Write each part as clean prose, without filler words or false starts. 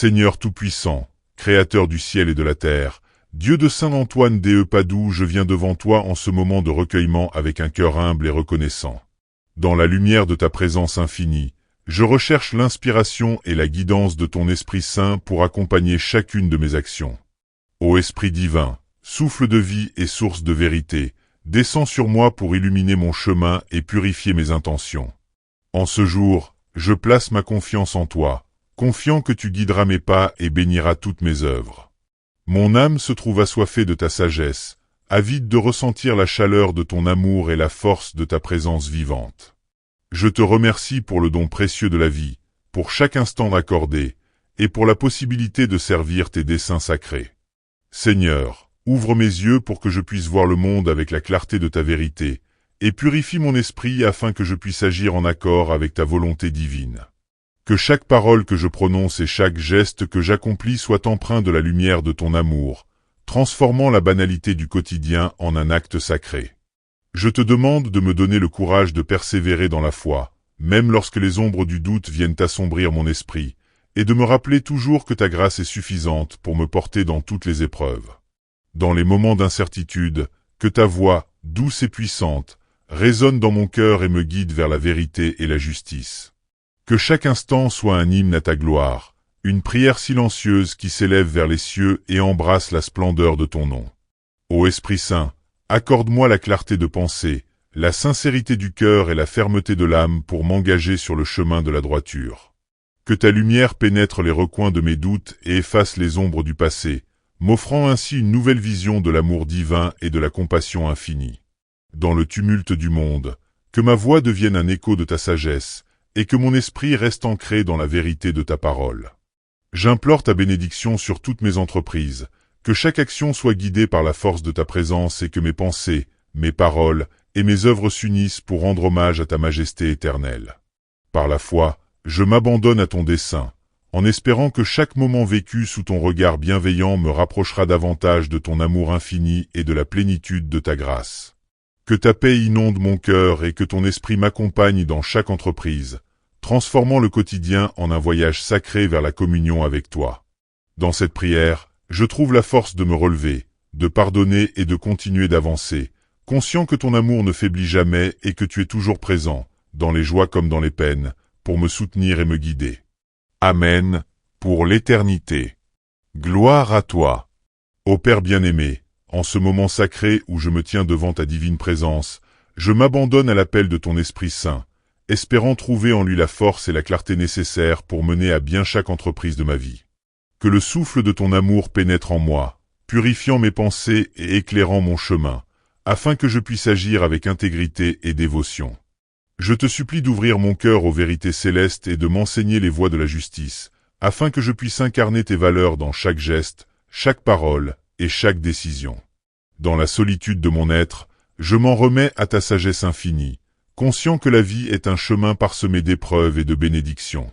Seigneur Tout-Puissant, Créateur du ciel et de la terre, Dieu de saint Antoine de Padoue, je viens devant toi en ce moment de recueillement avec un cœur humble et reconnaissant. Dans la lumière de ta présence infinie, je recherche l'inspiration et la guidance de ton Esprit Saint pour accompagner chacune de mes actions. Ô Esprit divin, souffle de vie et source de vérité, descends sur moi pour illuminer mon chemin et purifier mes intentions. En ce jour, je place ma confiance en toi, confiant que tu guideras mes pas et béniras toutes mes œuvres. Mon âme se trouve assoiffée de ta sagesse, avide de ressentir la chaleur de ton amour et la force de ta présence vivante. Je te remercie pour le don précieux de la vie, pour chaque instant accordé, et pour la possibilité de servir tes desseins sacrés. Seigneur, ouvre mes yeux pour que je puisse voir le monde avec la clarté de ta vérité, et purifie mon esprit afin que je puisse agir en accord avec ta volonté divine. Que chaque parole que je prononce et chaque geste que j'accomplis soit empreint de la lumière de ton amour, transformant la banalité du quotidien en un acte sacré. Je te demande de me donner le courage de persévérer dans la foi, même lorsque les ombres du doute viennent assombrir mon esprit, et de me rappeler toujours que ta grâce est suffisante pour me porter dans toutes les épreuves. Dans les moments d'incertitude, que ta voix, douce et puissante, résonne dans mon cœur et me guide vers la vérité et la justice. Que chaque instant soit un hymne à ta gloire, une prière silencieuse qui s'élève vers les cieux et embrasse la splendeur de ton nom. Ô Esprit Saint, accorde-moi la clarté de pensée, la sincérité du cœur et la fermeté de l'âme pour m'engager sur le chemin de la droiture. Que ta lumière pénètre les recoins de mes doutes et efface les ombres du passé, m'offrant ainsi une nouvelle vision de l'amour divin et de la compassion infinie. Dans le tumulte du monde, que ma voix devienne un écho de ta sagesse, et que mon esprit reste ancré dans la vérité de ta parole. J'implore ta bénédiction sur toutes mes entreprises, que chaque action soit guidée par la force de ta présence et que mes pensées, mes paroles et mes œuvres s'unissent pour rendre hommage à ta majesté éternelle. Par la foi, je m'abandonne à ton dessein, en espérant que chaque moment vécu sous ton regard bienveillant me rapprochera davantage de ton amour infini et de la plénitude de ta grâce. Que ta paix inonde mon cœur et que ton esprit m'accompagne dans chaque entreprise, transformant le quotidien en un voyage sacré vers la communion avec toi. Dans cette prière, je trouve la force de me relever, de pardonner et de continuer d'avancer, conscient que ton amour ne faiblit jamais et que tu es toujours présent, dans les joies comme dans les peines, pour me soutenir et me guider. Amen, pour l'éternité. Gloire à toi. Ô Père bien-aimé, en ce moment sacré où je me tiens devant ta divine présence, je m'abandonne à l'appel de ton Esprit Saint, espérant trouver en lui la force et la clarté nécessaires pour mener à bien chaque entreprise de ma vie. Que le souffle de ton amour pénètre en moi, purifiant mes pensées et éclairant mon chemin, afin que je puisse agir avec intégrité et dévotion. Je te supplie d'ouvrir mon cœur aux vérités célestes et de m'enseigner les voies de la justice, afin que je puisse incarner tes valeurs dans chaque geste, chaque parole et chaque décision. Dans la solitude de mon être, je m'en remets à ta sagesse infinie, conscient que la vie est un chemin parsemé d'épreuves et de bénédictions.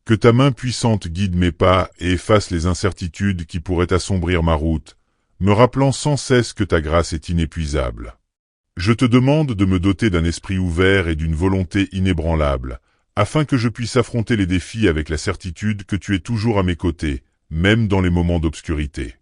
Que ta main puissante guide mes pas et efface les incertitudes qui pourraient assombrir ma route, me rappelant sans cesse que ta grâce est inépuisable. Je te demande de me doter d'un esprit ouvert et d'une volonté inébranlable, afin que je puisse affronter les défis avec la certitude que tu es toujours à mes côtés, même dans les moments d'obscurité.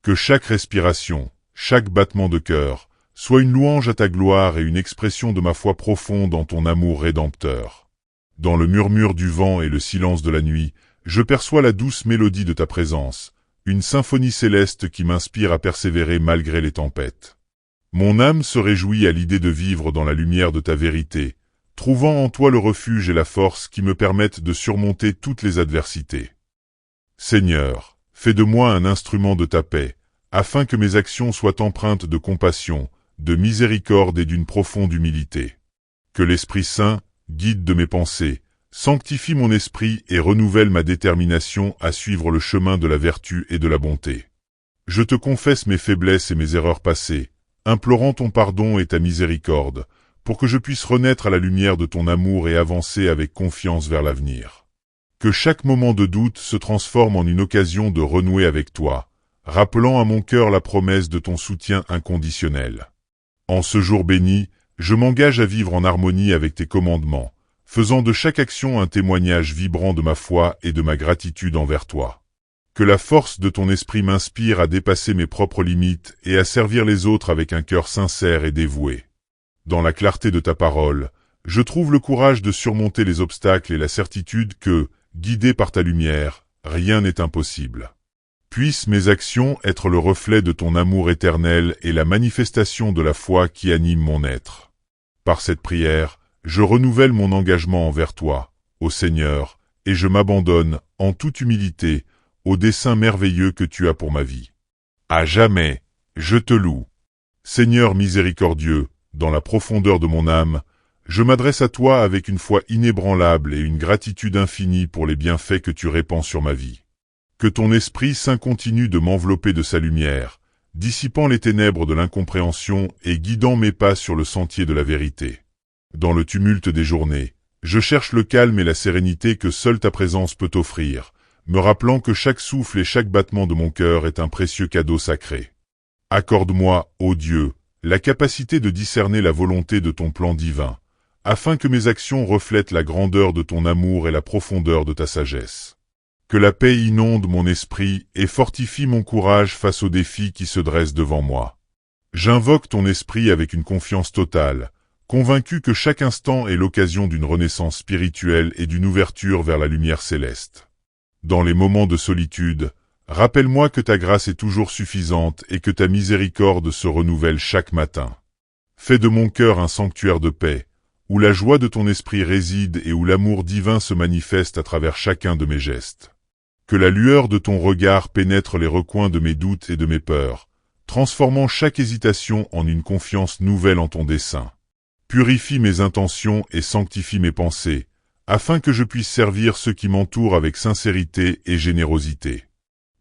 Que chaque respiration, chaque battement de cœur, soit une louange à ta gloire et une expression de ma foi profonde en ton amour rédempteur. Dans le murmure du vent et le silence de la nuit, je perçois la douce mélodie de ta présence, une symphonie céleste qui m'inspire à persévérer malgré les tempêtes. Mon âme se réjouit à l'idée de vivre dans la lumière de ta vérité, trouvant en toi le refuge et la force qui me permettent de surmonter toutes les adversités. Seigneur, fais de moi un instrument de ta paix, afin que mes actions soient empreintes de compassion, de miséricorde et d'une profonde humilité. Que l'Esprit Saint, guide de mes pensées, sanctifie mon esprit et renouvelle ma détermination à suivre le chemin de la vertu et de la bonté. Je te confesse mes faiblesses et mes erreurs passées, implorant ton pardon et ta miséricorde, pour que je puisse renaître à la lumière de ton amour et avancer avec confiance vers l'avenir. Que chaque moment de doute se transforme en une occasion de renouer avec toi, rappelant à mon cœur la promesse de ton soutien inconditionnel. En ce jour béni, je m'engage à vivre en harmonie avec tes commandements, faisant de chaque action un témoignage vibrant de ma foi et de ma gratitude envers toi. Que la force de ton esprit m'inspire à dépasser mes propres limites et à servir les autres avec un cœur sincère et dévoué. Dans la clarté de ta parole, je trouve le courage de surmonter les obstacles et la certitude que, guidé par ta lumière, rien n'est impossible. Puissent mes actions être le reflet de ton amour éternel et la manifestation de la foi qui anime mon être. Par cette prière, je renouvelle mon engagement envers toi, ô Seigneur, et je m'abandonne, en toute humilité, au dessein merveilleux que tu as pour ma vie. À jamais, je te loue. Seigneur miséricordieux, dans la profondeur de mon âme, je m'adresse à toi avec une foi inébranlable et une gratitude infinie pour les bienfaits que tu répands sur ma vie. Que ton Esprit Saint continue de m'envelopper de sa lumière, dissipant les ténèbres de l'incompréhension et guidant mes pas sur le sentier de la vérité. Dans le tumulte des journées, je cherche le calme et la sérénité que seule ta présence peut offrir, me rappelant que chaque souffle et chaque battement de mon cœur est un précieux cadeau sacré. Accorde-moi, ô Dieu, la capacité de discerner la volonté de ton plan divin, afin que mes actions reflètent la grandeur de ton amour et la profondeur de ta sagesse. Que la paix inonde mon esprit et fortifie mon courage face aux défis qui se dressent devant moi. J'invoque ton esprit avec une confiance totale, convaincu que chaque instant est l'occasion d'une renaissance spirituelle et d'une ouverture vers la lumière céleste. Dans les moments de solitude, rappelle-moi que ta grâce est toujours suffisante et que ta miséricorde se renouvelle chaque matin. Fais de mon cœur un sanctuaire de paix, où la joie de ton esprit réside et où l'amour divin se manifeste à travers chacun de mes gestes. Que la lueur de ton regard pénètre les recoins de mes doutes et de mes peurs, transformant chaque hésitation en une confiance nouvelle en ton dessein. Purifie mes intentions et sanctifie mes pensées, afin que je puisse servir ceux qui m'entourent avec sincérité et générosité.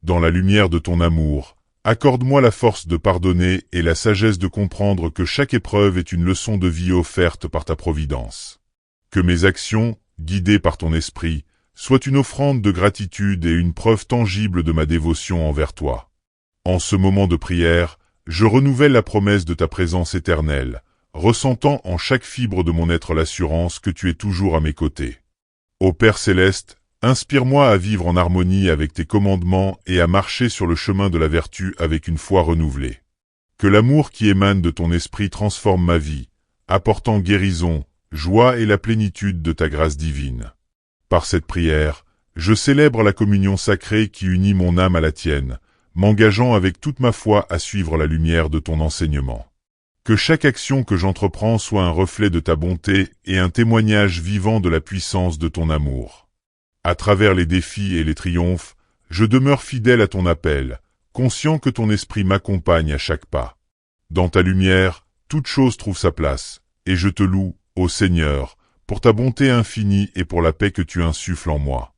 Dans la lumière de ton amour, accorde-moi la force de pardonner et la sagesse de comprendre que chaque épreuve est une leçon de vie offerte par ta providence. Que mes actions, guidées par ton esprit, soient une offrande de gratitude et une preuve tangible de ma dévotion envers toi. En ce moment de prière, je renouvelle la promesse de ta présence éternelle, ressentant en chaque fibre de mon être l'assurance que tu es toujours à mes côtés. Ô Père céleste, inspire-moi à vivre en harmonie avec tes commandements et à marcher sur le chemin de la vertu avec une foi renouvelée. Que l'amour qui émane de ton esprit transforme ma vie, apportant guérison, joie et la plénitude de ta grâce divine. Par cette prière, je célèbre la communion sacrée qui unit mon âme à la tienne, m'engageant avec toute ma foi à suivre la lumière de ton enseignement. Que chaque action que j'entreprends soit un reflet de ta bonté et un témoignage vivant de la puissance de ton amour. À travers les défis et les triomphes, je demeure fidèle à ton appel, conscient que ton esprit m'accompagne à chaque pas. Dans ta lumière, toute chose trouve sa place, et je te loue, ô Seigneur, pour ta bonté infinie et pour la paix que tu insuffles en moi.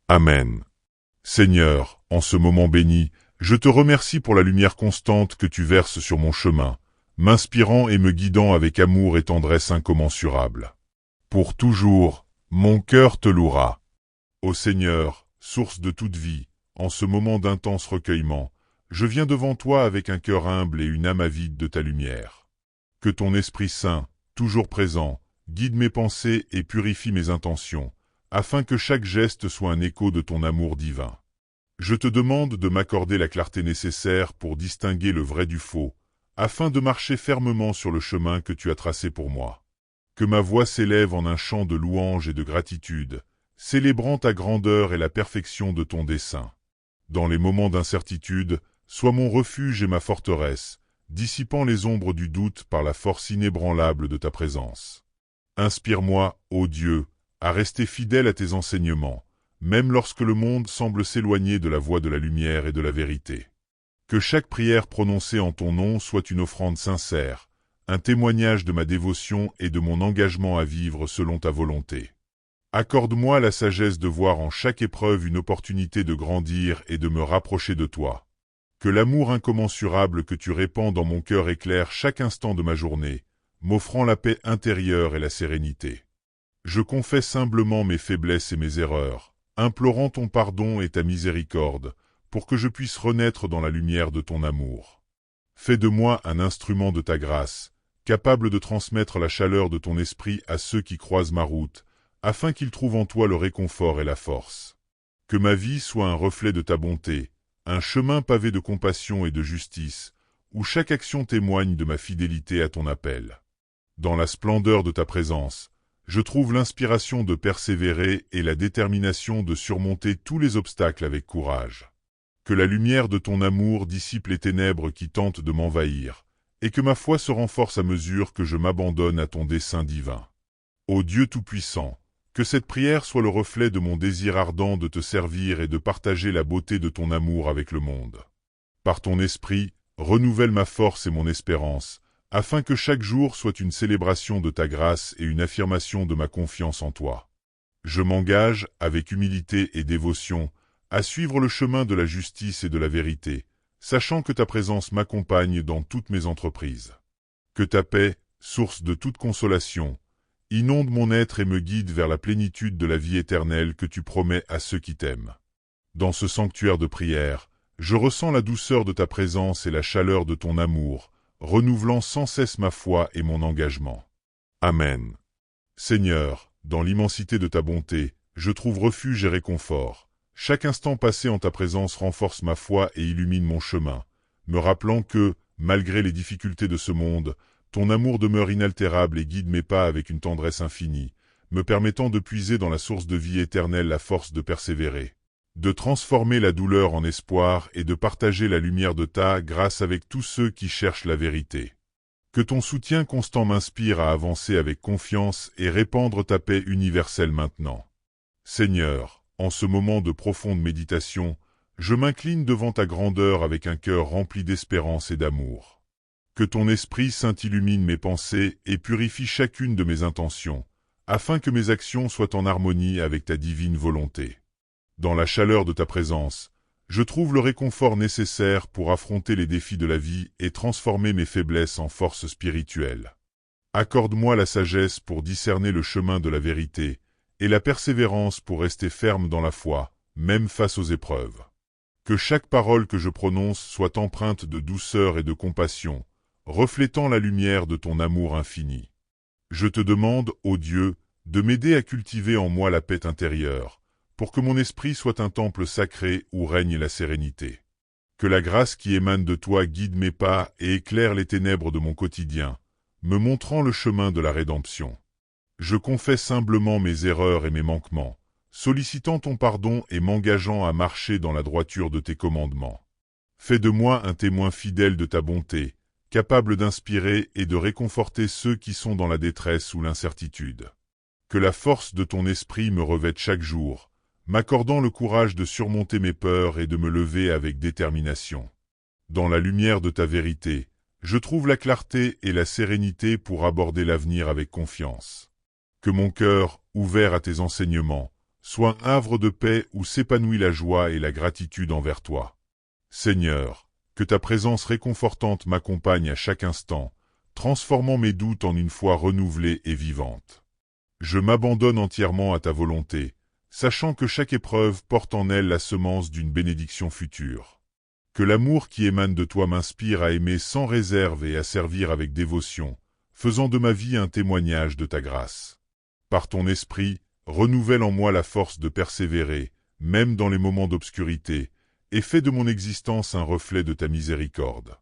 Amen. Seigneur, en ce moment béni, je te remercie pour la lumière constante que tu verses sur mon chemin, m'inspirant et me guidant avec amour et tendresse incommensurables. Pour toujours, mon cœur te louera. Ô Seigneur, source de toute vie, en ce moment d'intense recueillement, je viens devant toi avec un cœur humble et une âme avide de ta lumière. Que ton Esprit Saint, toujours présent, guide mes pensées et purifie mes intentions, afin que chaque geste soit un écho de ton amour divin. Je te demande de m'accorder la clarté nécessaire pour distinguer le vrai du faux, afin de marcher fermement sur le chemin que tu as tracé pour moi. Que ma voix s'élève en un chant de louange et de gratitude, célébrant ta grandeur et la perfection de ton dessein. Dans les moments d'incertitude, sois mon refuge et ma forteresse, dissipant les ombres du doute par la force inébranlable de ta présence. Inspire-moi, ô Dieu, à rester fidèle à tes enseignements, même lorsque le monde semble s'éloigner de la voie de la lumière et de la vérité. Que chaque prière prononcée en ton nom soit une offrande sincère, un témoignage de ma dévotion et de mon engagement à vivre selon ta volonté. Accorde-moi la sagesse de voir en chaque épreuve une opportunité de grandir et de me rapprocher de toi. Que l'amour incommensurable que tu répands dans mon cœur éclaire chaque instant de ma journée, m'offrant la paix intérieure et la sérénité. Je confesse humblement mes faiblesses et mes erreurs, implorant ton pardon et ta miséricorde, pour que je puisse renaître dans la lumière de ton amour. Fais de moi un instrument de ta grâce, capable de transmettre la chaleur de ton esprit à ceux qui croisent ma route, afin qu'ils trouvent en toi le réconfort et la force. Que ma vie soit un reflet de ta bonté, un chemin pavé de compassion et de justice, où chaque action témoigne de ma fidélité à ton appel. Dans la splendeur de ta présence, je trouve l'inspiration de persévérer et la détermination de surmonter tous les obstacles avec courage. Que la lumière de ton amour dissipe les ténèbres qui tentent de m'envahir, et que ma foi se renforce à mesure que je m'abandonne à ton dessein divin. Ô Dieu Tout-Puissant, que cette prière soit le reflet de mon désir ardent de te servir et de partager la beauté de ton amour avec le monde. Par ton esprit, renouvelle ma force et mon espérance, afin que chaque jour soit une célébration de ta grâce et une affirmation de ma confiance en toi. Je m'engage, avec humilité et dévotion, à suivre le chemin de la justice et de la vérité, sachant que ta présence m'accompagne dans toutes mes entreprises. Que ta paix, source de toute consolation, inonde mon être et me guide vers la plénitude de la vie éternelle que tu promets à ceux qui t'aiment. Dans ce sanctuaire de prière, je ressens la douceur de ta présence et la chaleur de ton amour, renouvelant sans cesse ma foi et mon engagement. Amen. Seigneur, dans l'immensité de ta bonté, je trouve refuge et réconfort. Chaque instant passé en ta présence renforce ma foi et illumine mon chemin, me rappelant que, malgré les difficultés de ce monde, ton amour demeure inaltérable et guide mes pas avec une tendresse infinie, me permettant de puiser dans la source de vie éternelle la force de persévérer, de transformer la douleur en espoir et de partager la lumière de ta grâce avec tous ceux qui cherchent la vérité. Que ton soutien constant m'inspire à avancer avec confiance et répandre ta paix universelle maintenant. Seigneur, en ce moment de profonde méditation, je m'incline devant ta grandeur avec un cœur rempli d'espérance et d'amour. Que ton Esprit Saint illumine mes pensées et purifie chacune de mes intentions, afin que mes actions soient en harmonie avec ta divine volonté. Dans la chaleur de ta présence, je trouve le réconfort nécessaire pour affronter les défis de la vie et transformer mes faiblesses en force spirituelle. Accorde-moi la sagesse pour discerner le chemin de la vérité, et la persévérance pour rester ferme dans la foi, même face aux épreuves. Que chaque parole que je prononce soit empreinte de douceur et de compassion, reflétant la lumière de ton amour infini. Je te demande, ô Dieu, de m'aider à cultiver en moi la paix intérieure, pour que mon esprit soit un temple sacré où règne la sérénité. Que la grâce qui émane de toi guide mes pas et éclaire les ténèbres de mon quotidien, me montrant le chemin de la rédemption. Je confesse humblement mes erreurs et mes manquements, sollicitant ton pardon et m'engageant à marcher dans la droiture de tes commandements. Fais de moi un témoin fidèle de ta bonté, capable d'inspirer et de réconforter ceux qui sont dans la détresse ou l'incertitude. Que la force de ton esprit me revête chaque jour, m'accordant le courage de surmonter mes peurs et de me lever avec détermination. Dans la lumière de ta vérité, je trouve la clarté et la sérénité pour aborder l'avenir avec confiance. Que mon cœur, ouvert à tes enseignements, soit un havre de paix où s'épanouit la joie et la gratitude envers toi. Seigneur, que ta présence réconfortante m'accompagne à chaque instant, transformant mes doutes en une foi renouvelée et vivante. Je m'abandonne entièrement à ta volonté, sachant que chaque épreuve porte en elle la semence d'une bénédiction future. Que l'amour qui émane de toi m'inspire à aimer sans réserve et à servir avec dévotion, faisant de ma vie un témoignage de ta grâce. Par ton esprit, renouvelle en moi la force de persévérer, même dans les moments d'obscurité, et fais de mon existence un reflet de ta miséricorde.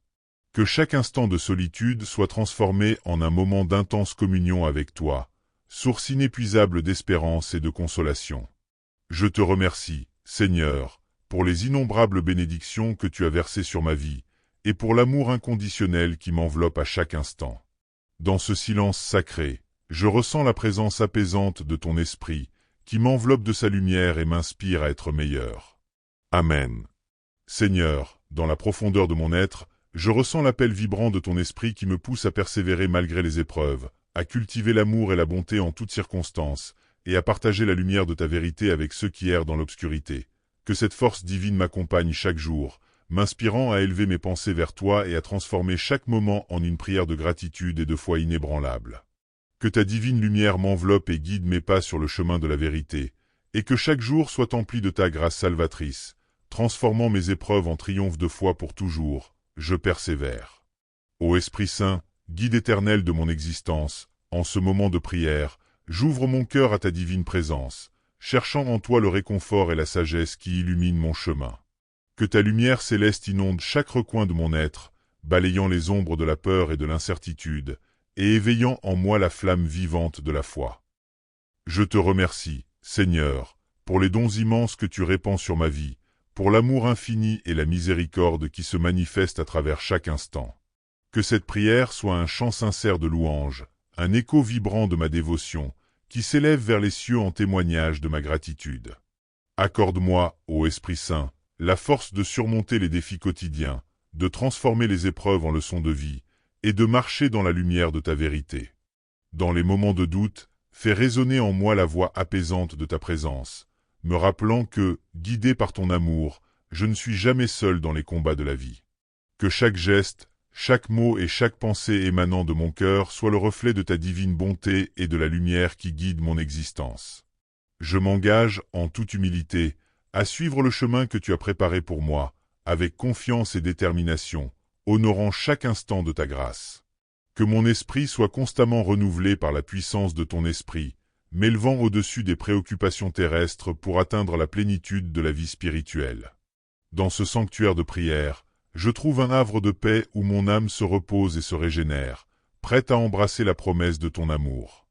Que chaque instant de solitude soit transformé en un moment d'intense communion avec toi, source inépuisable d'espérance et de consolation. Je te remercie, Seigneur, pour les innombrables bénédictions que tu as versées sur ma vie, et pour l'amour inconditionnel qui m'enveloppe à chaque instant. Dans ce silence sacré, je ressens la présence apaisante de ton esprit, qui m'enveloppe de sa lumière et m'inspire à être meilleur. Amen. Seigneur, dans la profondeur de mon être, je ressens l'appel vibrant de ton esprit qui me pousse à persévérer malgré les épreuves, à cultiver l'amour et la bonté en toutes circonstances, et à partager la lumière de ta vérité avec ceux qui errent dans l'obscurité. Que cette force divine m'accompagne chaque jour, m'inspirant à élever mes pensées vers toi et à transformer chaque moment en une prière de gratitude et de foi inébranlable. Que ta divine lumière m'enveloppe et guide mes pas sur le chemin de la vérité, et que chaque jour soit empli de ta grâce salvatrice, transformant mes épreuves en triomphe de foi pour toujours, je persévère. Ô Esprit Saint, guide éternel de mon existence, en ce moment de prière, j'ouvre mon cœur à ta divine présence, cherchant en toi le réconfort et la sagesse qui illuminent mon chemin. Que ta lumière céleste inonde chaque recoin de mon être, balayant les ombres de la peur et de l'incertitude, et éveillant en moi la flamme vivante de la foi. Je te remercie, Seigneur, pour les dons immenses que tu répands sur ma vie, pour l'amour infini et la miséricorde qui se manifestent à travers chaque instant. Que cette prière soit un chant sincère de louange, un écho vibrant de ma dévotion, qui s'élève vers les cieux en témoignage de ma gratitude. Accorde-moi, ô Esprit Saint, la force de surmonter les défis quotidiens, de transformer les épreuves en leçons de vie, et de marcher dans la lumière de ta vérité. Dans les moments de doute, fais résonner en moi la voix apaisante de ta présence, me rappelant que, guidé par ton amour, je ne suis jamais seul dans les combats de la vie. Que chaque geste, chaque mot et chaque pensée émanant de mon cœur soit le reflet de ta divine bonté et de la lumière qui guide mon existence. Je m'engage, en toute humilité, à suivre le chemin que tu as préparé pour moi, avec confiance et détermination, honorant chaque instant de ta grâce. Que mon esprit soit constamment renouvelé par la puissance de ton esprit, m'élevant au-dessus des préoccupations terrestres pour atteindre la plénitude de la vie spirituelle. Dans ce sanctuaire de prière, je trouve un havre de paix où mon âme se repose et se régénère, prête à embrasser la promesse de ton amour.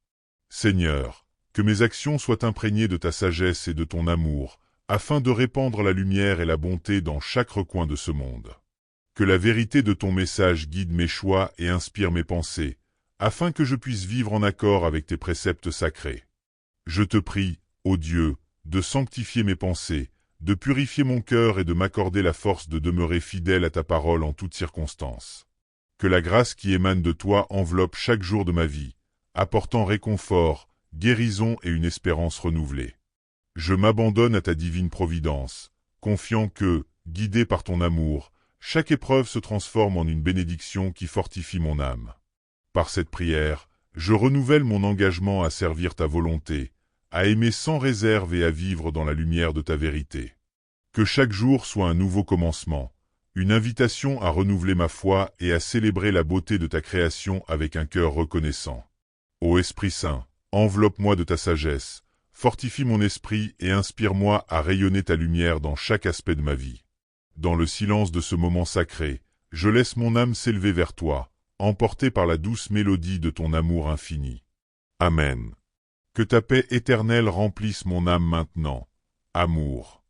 Seigneur, que mes actions soient imprégnées de ta sagesse et de ton amour, afin de répandre la lumière et la bonté dans chaque recoin de ce monde. Que la vérité de ton message guide mes choix et inspire mes pensées, afin que je puisse vivre en accord avec tes préceptes sacrés. Je te prie, ô Dieu, de sanctifier mes pensées, de purifier mon cœur et de m'accorder la force de demeurer fidèle à ta parole en toutes circonstances. Que la grâce qui émane de toi enveloppe chaque jour de ma vie, apportant réconfort, guérison et une espérance renouvelée. Je m'abandonne à ta divine providence, confiant que, guidé par ton amour, chaque épreuve se transforme en une bénédiction qui fortifie mon âme. Par cette prière, je renouvelle mon engagement à servir ta volonté, à aimer sans réserve et à vivre dans la lumière de ta vérité. Que chaque jour soit un nouveau commencement, une invitation à renouveler ma foi et à célébrer la beauté de ta création avec un cœur reconnaissant. Ô Esprit Saint, enveloppe-moi de ta sagesse, fortifie mon esprit et inspire-moi à rayonner ta lumière dans chaque aspect de ma vie. Dans le silence de ce moment sacré, je laisse mon âme s'élever vers toi, emportée par la douce mélodie de ton amour infini. Amen. Que ta paix éternelle remplisse mon âme maintenant. Amour.